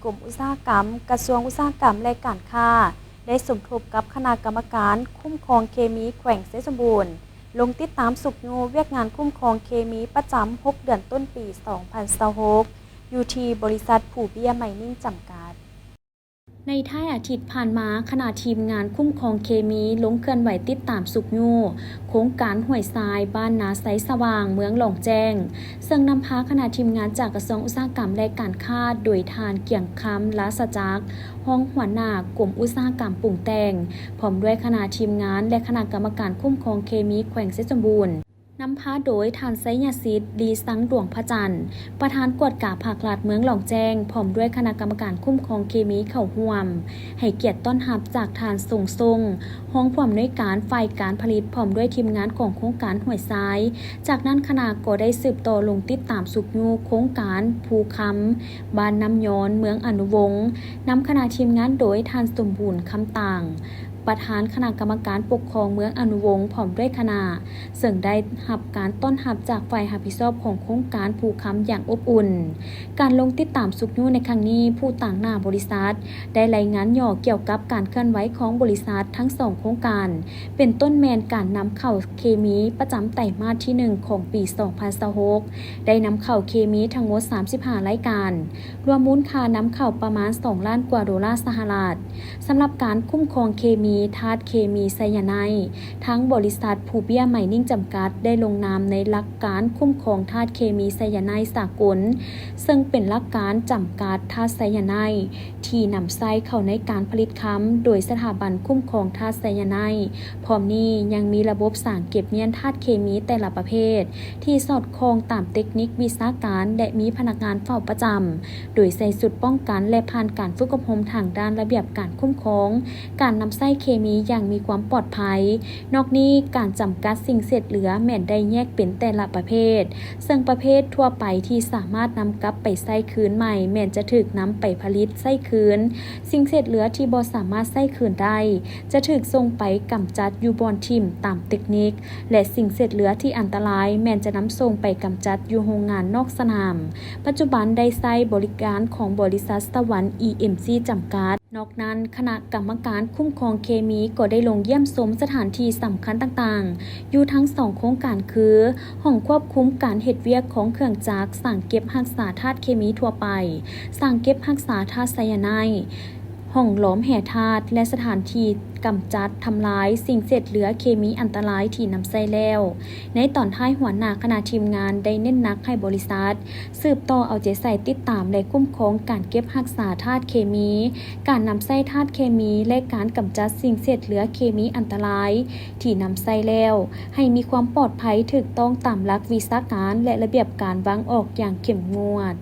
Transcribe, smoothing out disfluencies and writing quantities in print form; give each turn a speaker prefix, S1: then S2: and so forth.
S1: กรมอุตสาหกรรมกระทรวงอุตสาหกรรมและการค้าได้สมทบกับคณะกรรมการคุ้มครองเคมีแขวงเสฉมบูรณ์ลงติดตามสุกโยเวียกงานคุ้มครองเคมีประจำ6เดือนต้นปี 2026 อยู่ที่บริษัทผู้เบี้ยไมนิ่งจำกัดในท้ายอาทิตย์ผ่านมาคณะทีมงานคุ้มครองเคมีลงเคลื่อนไหวติดตามสุกโยโครงการห้วยทรายบ้านนาไซสว่างเมืองหลองแจ้งซึ่งนำพาคณะทีมงานจากกระทรวงอุตสาหกรรมและการค้าโดยทานเกี่ยงคำลาสจักรห้องหัวหน้ากลุ่มอุตสาหกรรมปรุงแต่งพร้อมด้วยคณะทีมงานและคณะกรรมการคุ้มครองเคมีแขวงเสฉมบูรณ์นำพาโดยทานไซยาซิดดีสังดวงพระจันทร์ประธานกวดกาภาครัฐเมืองหลองแจ้งพร้อมด้วยคณะกรรมการคุ้มครองเคมีเข้าร่วมให้เกียรติต้อนรับจากทานส่งทรงห้องผู้อำนวยการฝ่ายการผลิตพร้อมด้วยทีมงานของโครงการห้วยทรายจากนั้นคณะก็ได้สืบต่อลงติดตามสุกยูโครงการภูคำบ้านน้ำย้อนเมืองอนุวงศ์นำคณะทีมงานโดยทานสมบูรณ์คำต่างประธานคณะกรรมการปกครองเมืองอนุวงศ์พร้อมด้วยคณะซึ่งได้รับการต้อนรับจากฝ่ายรับผิดชอบของโครงการภูคำอย่างอบอุ่นการลงติดตามสุกยูในครั้งนี้ผู้ต่างหน้าบริษัทได้รายงานย่อเกี่ยวกับการเคลื่อนไหวของบริษัททั้ง2โครงการเป็นต้นแมนการนำเข้าเคมีประจำไตรมาสที่1ของปี 2026ได้นำเข้าเคมีทั้งหมด35รายการรวมมูลค่านำเข้าประมาณ2ล้านกว่าดอลลาร์สหรัฐสำหรับการคุ้มครองเคมีธาตุเคมีไซยาไนด์ทั้งบริษัทผู้เบี้ยไมนิ่งจำกัดได้ลงนามในหลักการคุ้มครองธาตุเคมีไซยาไนด์สากลซึ่งเป็นหลักการจำกัดธาตุไซยาไนด์ที่นำใส่เข้าในการผลิตค้ำโดยสถาบันคุ้มครองธาตุไซยาไนด์พร้อมนี้ยังมีระบบสร้างเก็บเนียนธาตุเคมีแต่ละประเภทที่สอดคล้องตามเทคนิควิชาการและมีพนักงานเฝ้าประจำโดยใส่สุดป้องกันและผ่านการฝึกอบรมทางด้านระเบียบการคุ้มครองการนำใส่เคมีอย่างมีความปลอดภัยนอกนี้การจำกัดสิ่งเศษเหลือแม่นได้แยกเป็นแต่ละประเภทซึ่งประเภททั่วไปที่สามารถนำกลับไปใส่คืนใหม่แม่นจะถูกนำไปผลิตใส่คืนสิ่งเศษเหลือที่บ่สามารถใส่คืนได้จะถูกส่งไปกำจัดอยู่บอนทิ่มตามเทคนิคและสิ่งเศษเหลือที่อันตรายแม่นจะนำส่งไปกำจัดอยู่โรงงานนอกสนามปัจจุบันได้ใช้บริการของบริษัทสวรรค์ EMC จำกัดนอกนั้นคณะกรรมการคุ้มครองเคมีก็ได้ลงเยี่ยมชมสถานที่สำคัญต่างๆอยู่ทั้ง2โครงการคือห้องควบคุมการเฮ็ดเวียกของเครื่องจักรสร้างเก็บรักษาธาตุเคมีทั่วไปสร้างเก็บรักษาธาตุไซยาไนด์ห้องหลอมแห่ธาตุและสถานที่กำจัดทำลายสิ่งเศษเหลือเคมีอันตรายที่นำใส่แล้วในตอนท้ายหัวหน้าคณะทีมงานได้เน้นหนักให้บริษัทสืบต่อเอาใจใส่ติดตามและคุ้มครองการเก็บรักษาธาตุเคมีการนำใส่ธาตุเคมีและการกำจัดสิ่งเศษเหลือเคมีอันตรายที่นำใส่แล้วให้มีความปลอดภัยถูกต้องตามหลักวิชาการและระเบียบการวางออกอย่างเข้มงวด